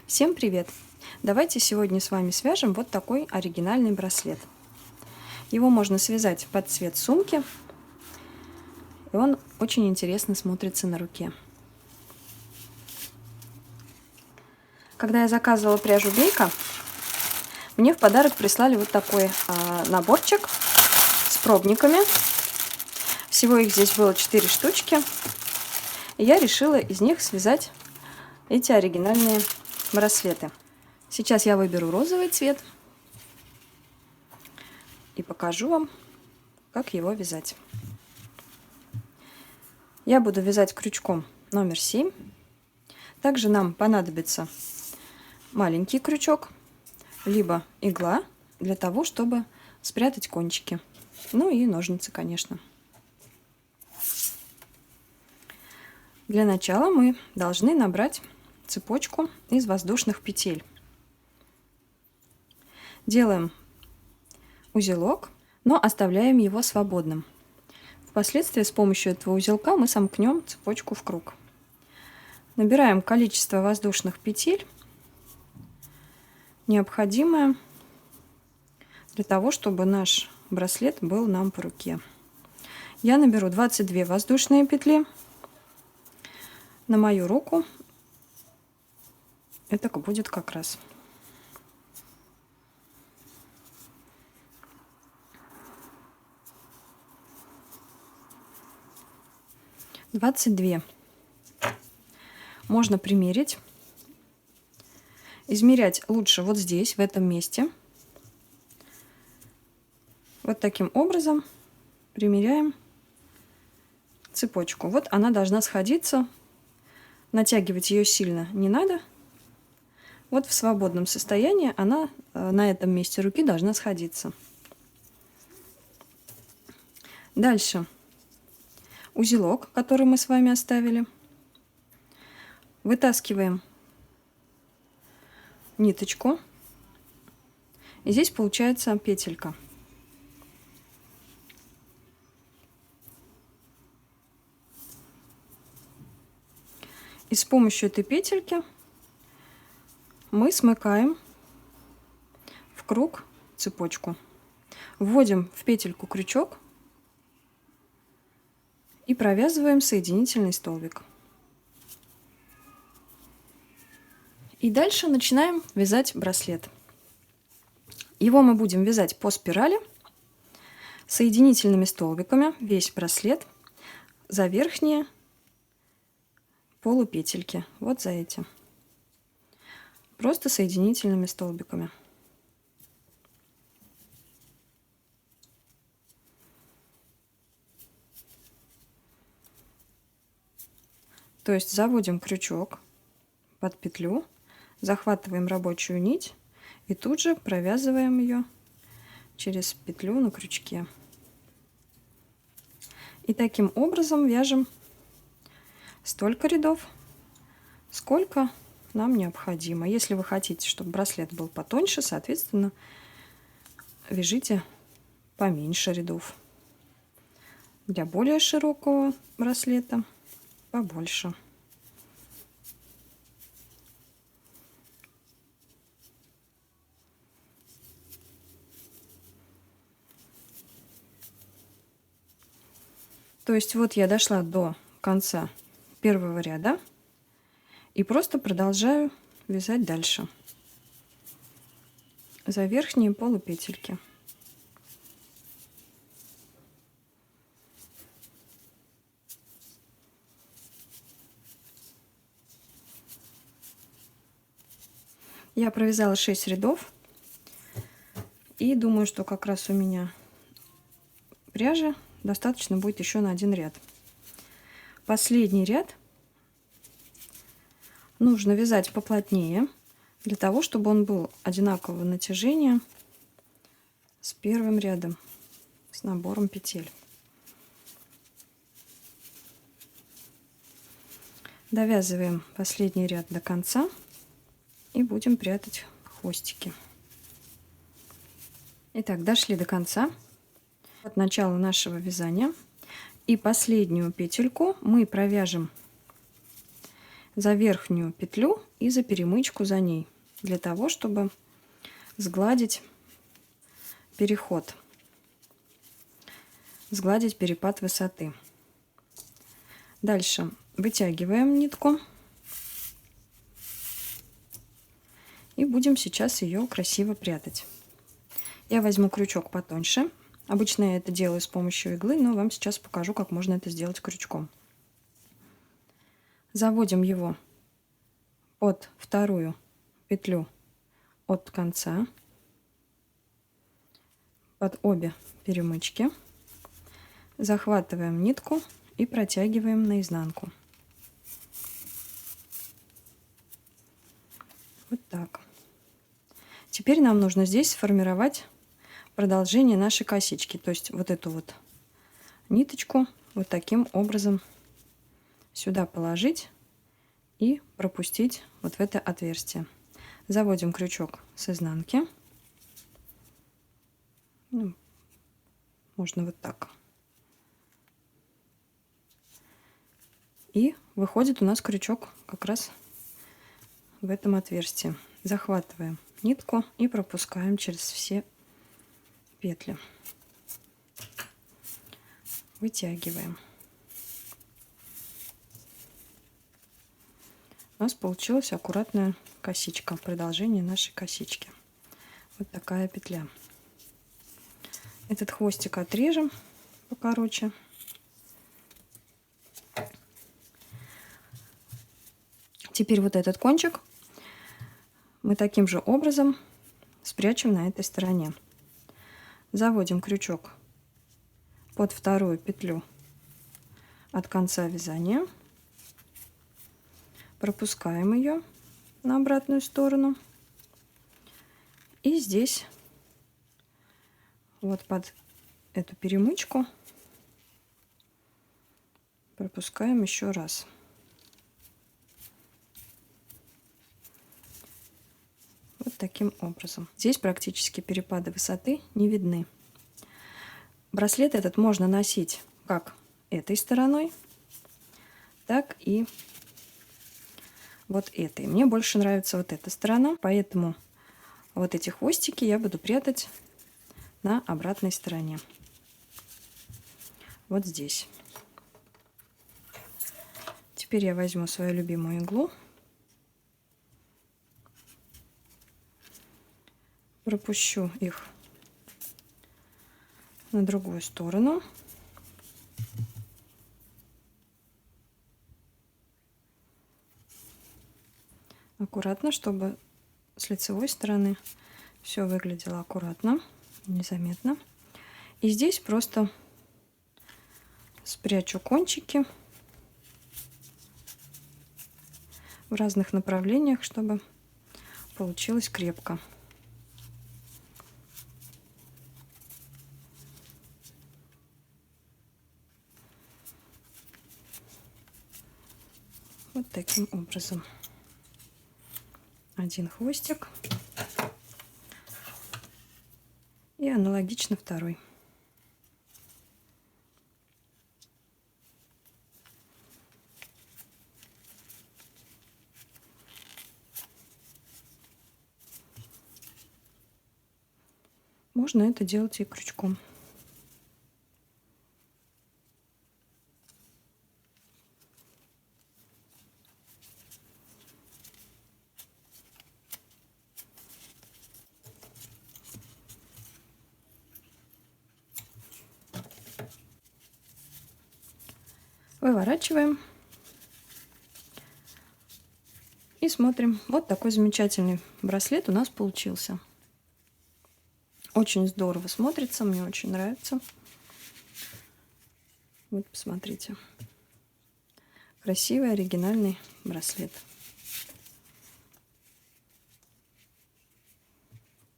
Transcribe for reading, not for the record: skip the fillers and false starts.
Всем привет! Давайте сегодня с вами свяжем вот такой оригинальный браслет. Его можно связать под цвет сумки, и он очень интересно смотрится на руке. Когда я заказывала пряжу Бейка, мне в подарок прислали вот такой наборчик с пробниками. Всего их здесь было 4 штучки. И я решила из них связать эти оригинальные браслеты. Сейчас я выберу розовый цвет и покажу вам, как его вязать. Я буду вязать крючком номер 7. Также нам понадобится маленький крючок, либо игла для того, чтобы спрятать кончики. Ну и ножницы, конечно. Для начала мы должны набрать цепочку из воздушных петель. Делаем узелок, но оставляем его свободным. Впоследствии с помощью этого узелка мы сомкнем цепочку в круг. Набираем количество воздушных петель, необходимое для того, чтобы наш браслет был нам по руке. Я наберу 22 воздушные петли. На мою руку это будет как раз. Можно примерить. Измерять лучше вот здесь, в этом месте. Вот таким образом примеряем цепочку. Вот она должна сходиться. Натягивать ее сильно не надо. Вот в свободном состоянии она на этом месте руки должна сходиться. Дальше узелок, который мы с вами оставили. Вытаскиваем ниточку. И здесь получается петелька. И с помощью этой петельки мы смыкаем в круг цепочку. Вводим в петельку крючок и провязываем соединительный столбик. И дальше начинаем вязать браслет. Его мы будем вязать по спирали соединительными столбиками, весь браслет, за верхние полупетельки, вот за эти. Просто соединительными столбиками. То есть заводим крючок под петлю, захватываем рабочую нить и тут же провязываем ее через петлю на крючке. И таким образом вяжем столько рядов, сколько нам необходимо. Если вы хотите, чтобы браслет был потоньше, соответственно, вяжите поменьше рядов. Для более широкого браслета побольше. То есть вот я дошла до конца первого ряда и просто продолжаю вязать дальше за верхние полупетельки. Я провязала 6 рядов и думаю, что как раз у меня пряжи достаточно будет еще на один ряд. Последний ряд нужно вязать поплотнее, для того, чтобы он был одинакового натяжения с первым рядом, с набором петель. Довязываем последний ряд до конца и будем прятать хвостики. Итак, дошли до конца, от начала нашего вязания. И последнюю петельку мы провяжем за верхнюю петлю и за перемычку за ней, для того, чтобы сгладить переход, сгладить перепад высоты. Дальше вытягиваем нитку и будем сейчас ее красиво прятать. Я возьму крючок потоньше. Обычно я это делаю с помощью иглы, но вам сейчас покажу, как можно это сделать крючком. Заводим его под вторую петлю от конца, под обе перемычки, захватываем нитку и протягиваем наизнанку. Вот так. Теперь нам нужно здесь сформировать продолжение нашей косички, то есть вот эту вот ниточку вот таким образом сюда положить и пропустить вот в это отверстие. Заводим крючок с изнанки. Ну, можно вот так. И выходит у нас крючок как раз в этом отверстии. Захватываем нитку и пропускаем через все петли. Вытягиваем. У нас получилась аккуратная косичка, продолжение нашей косички. Вот такая петля. Этот хвостик отрежем покороче. Теперь вот этот кончик мы таким же образом спрячем на этой стороне. Заводим крючок под вторую петлю от конца вязания. Пропускаем ее на обратную сторону. И здесь вот под эту перемычку пропускаем еще раз. Вот таким образом. Здесь практически перепады высоты не видны. Браслет этот можно носить как этой стороной, так и вот этой. Мне больше нравится вот эта сторона, поэтому вот эти хвостики я буду прятать на обратной стороне. Вот здесь. Теперь я возьму свою любимую иглу. Пропущу их на другую сторону. Аккуратно, чтобы с лицевой стороны все выглядело аккуратно, незаметно. И здесь просто спрячу кончики в разных направлениях, чтобы получилось крепко. Вот таким образом. Один хвостик и аналогично второй. Можно это делать и крючком. Выворачиваем и смотрим. Вот такой замечательный браслет у нас получился. Очень здорово смотрится, мне очень нравится. Вот посмотрите. Красивый оригинальный браслет.